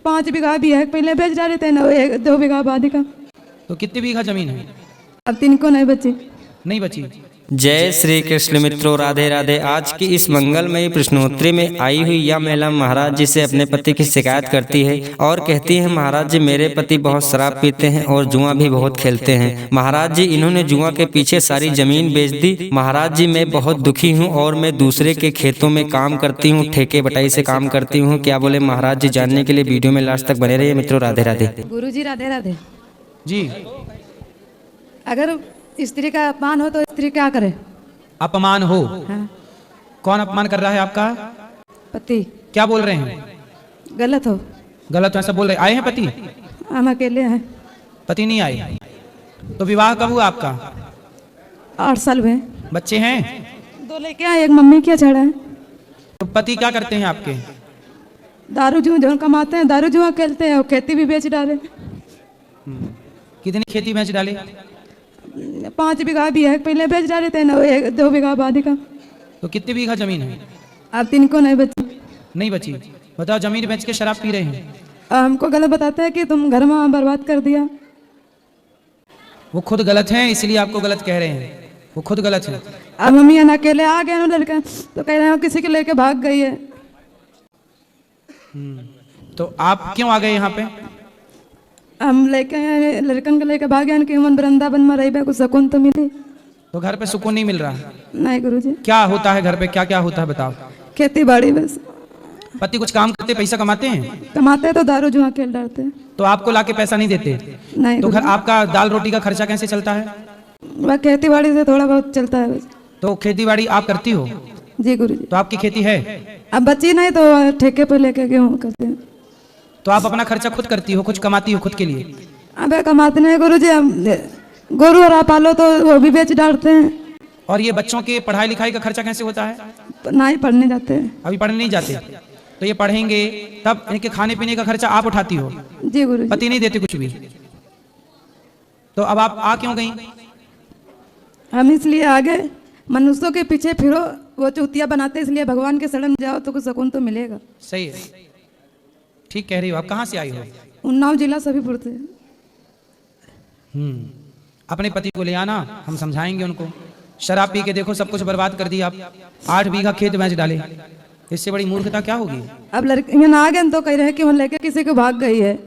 5 बीघा भी है, पहले बेच डाले थे ना, 2 बीघा आबादी का। तो कितनी बीघा जमीन है? अब 3 को नहीं बची। नहीं बची। जय श्री कृष्ण मित्रों, राधे राधे। आज की इस मंगलमयी प्रश्नोत्तरी में आई हुई यह महिला महाराज जी से अपने पति की शिकायत करती है और कहती है, महाराज जी मेरे पति बहुत शराब पीते हैं और जुआ भी बहुत खेलते हैं। महाराज जी इन्होंने जुआ के पीछे सारी जमीन बेच दी। महाराज जी मैं बहुत दुखी हूँ और मैं दूसरे के खेतों में काम करती हूँ, ठेके बटाई से काम करती हूँ। क्या बोले महाराज जी? जानने के लिए वीडियो में लास्ट तक बने रहिए मित्रों। राधे राधे। गुरु जी राधे राधे जी। अगर स्त्री का अपमान हो तो स्त्री क्या करे? अपमान हो? हाँ। कौन अपमान कर रहा है आपका? पति। क्या बोल रहे हैं? गलत हो? गलत हो ऐसा बोल रहे। आए हैं पति? हम अकेले हैं। पति नहीं आए? तो विवाह कब हुआ आपका? 8 साल हुए। बच्चे हैं? 2 लेके आए, एक मम्मी क्या छड़ा है। तो पति क्या करते हैं आपके? दारू जुआ जो कमाते हैं, दारू जुआ खेलते हैं और खेती भी बेच डाले। कितनी खेती बेच डाले? 5 बीघा भी है, पहले बेच डाले थे ना, 2 बीघा आबादी का। तो कितनी बीघा जमीन है? अब 3 को नहीं बची। नहीं बची। बताओ, जमीन बेच के शराब पी रहे हैं। हमको गलत बताता है कि तुम घर में बर्बाद कर दिया। वो खुद गलत हैं, इसलिए आपको गलत कह रहे हैं। वो खुद गलत है। अब मम्मी अकेले आ गए ना लड़का, तो कह रहे हैं किसी के लेके भाग गई है। तो आप क्यों आ गए यहाँ पे? हम लेके आए, लड़कन को लेके भाग गए कि मन वृंदावन में रही, कुछ सुकून तो मिली। तो घर पे सुकून नहीं मिल रहा? नहीं गुरुजी। क्या होता है घर पे? क्या क्या होता है बताओ। खेती बाड़ी बस। पति कुछ काम करते, पैसा कमाते हैं? कमाते तो दारू जुआ खेल डालते हैं। तो आपको लाके पैसा नहीं देते? नहीं तो घर आपका दाल रोटी का खर्चा कैसे चलता है? वह खेती बाड़ी से थोड़ा बहुत चलता है बस। तो खेती बाड़ी आप करती हो? जी गुरुजी। तो आपकी खेती है? अब बची नहीं तो ठेके पे लेके गेहूँ करते हैं। तो आप अपना खर्चा खुद करती हो, कुछ कमाती हो खुद के लिए? अबे कमाते नहीं गुरुजी, हम गोरू और पालो तो वो भी बेच डालते हैं। और ये बच्चों के पढ़ाई लिखाई का खर्चा कैसे होता है? नहीं पढ़ने जाते हैं। अभी पढ़ने नहीं जाते? तो ये पढ़ेंगे तब इनके खाने पीने का खर्चा आप उठाती हो? जी गुरुजी। पति नहीं देते कुछ भी? तो अब आप आ क्यों गई? हम इसलिए आगे मनुष्यों के पीछे फिरो, वो चूतिया बनाते, इसलिए भगवान के शरण जाओ तो कुछ सुकून तो मिलेगा। सही है, ठीक कह रही हो। आप कहाँ से आई हो? उन्नाव जिला सभीपुर से। अपने पति को ले आना, हम समझाएंगे उनको। शराब पी के देखो सब कुछ बर्बाद कर दिया आप। 8 बीघा खेत बेच डाले, इससे बड़ी मूर्खता क्या होगी? अब लड़कियां आ गए तो कह रहे हैं कि वो लेके किसी को भाग गई है।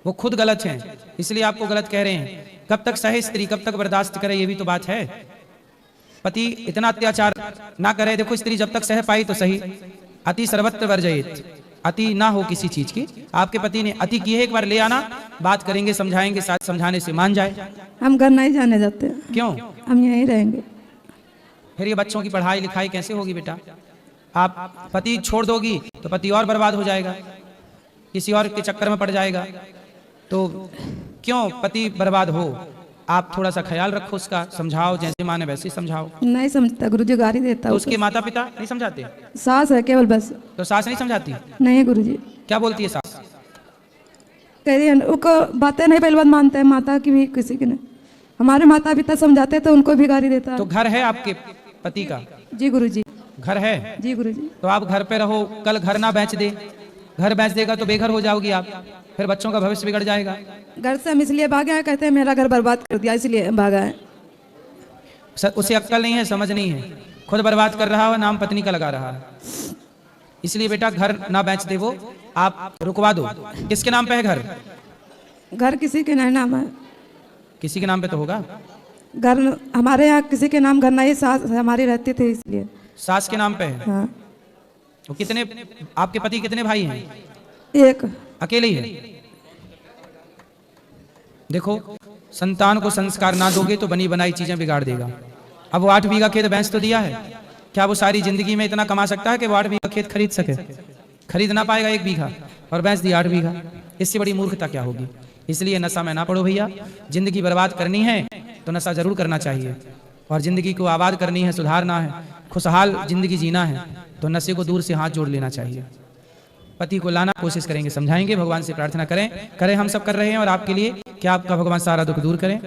वो खुद गलत हैं, इसलिए आपको गलत कह रहे हैं। कब तक सहे स्त्री, कब तक बर्दाश्त करे, ये भी तो बात है। पति इतना अत्याचार ना करे। देखो स्त्री जब तक सह पाई तो सही। अति सर्वत्र वर्जयेत। अति ना हो किसी चीज की। आपके पति ने अति की है, एक बार ले आना, बात करेंगे, समझाएंगे, साथ समझाने से मान जाए। हम घर नहीं जाने जाते। क्यों? हम यहीं रहेंगे। फिर ये बच्चों की पढ़ाई लिखाई कैसे होगी बेटा? आप पति छोड़ दोगी तो पति और बर्बाद हो जाएगा, किसी और के चक्कर में पड़ जाएगा। तो क्यों पति बर्बाद हो? आप थोड़ा सा ख्याल रखो उसका, समझाओ, जैसे माने वैसे समझाओ। नहीं समझता गुरुजी, गाली देता। तो उसके माता पिता नहीं समझाते? सास है केवल बस। तो सास नहीं समझाती? नहीं गुरुजी। क्या बोलती है सास? कह रही है उनको बातें नहीं पहले बात मानते हैं, माता की भी किसी की नहीं। हमारे माता पिता समझाते तो उनको भी गाली देता। तो घर है आपके पति का? जी गुरुजी। घर है? जी गुरुजी। तो आप घर पे रहो, कल घर ना बेच दे। घर बेच देगा तो बेघर हो जाओगी आप, फिर बच्चों का भविष्य बिगड़ जाएगा। घर से हम इसलिए भागे हैं, कहते हैं मेरा घर बर्बाद कर दिया इसलिए भागा है। उसे अक्ल नहीं है, समझ नहीं है, खुद बर्बाद कर रहा है, नाम पत्नी का लगा रहा है। इसलिए बेटा घर ना बेच दे, वो आप रुकवा दो। किसके नाम पे है घर? घर किसी के नहीं नाम है। किसी के नाम पे तो होगा। घर हमारे यहाँ किसी के नाम घर नहीं, सास हमारी रहती थी इसलिए। सास के नाम पे है? हाँ। तो कितने, आपके पति कितने भाई हैं? एक अकेले ही है? देखो, संतान को संस्कार ना दोगे तो बनी बनाई चीजें बिगाड़ देगा। अब वो 8 बीघा खेत बेच तो दिया है, क्या वो सारी जिंदगी में इतना कमा सकता है कि वो 8 बीघा खेत खरीद सके? खरीद ना पाएगा 1 बीघा, और बेच दिया 8 बीघा। इससे बड़ी मूर्खता क्या होगी? इसलिए नशा में ना पड़ो भैया। जिंदगी बर्बाद करनी है तो नशा जरूर करना चाहिए, और जिंदगी को आबाद करनी है, सुधारना है, खुशहाल जिंदगी जीना है तो नशे को दूर से हाथ जोड़ लेना चाहिए। पति को लाना कोशिश करेंगे, समझाएंगे, भगवान से प्रार्थना करें हम सब कर रहे हैं और आपके लिए, क्या आपका भगवान सारा दुख दूर करें।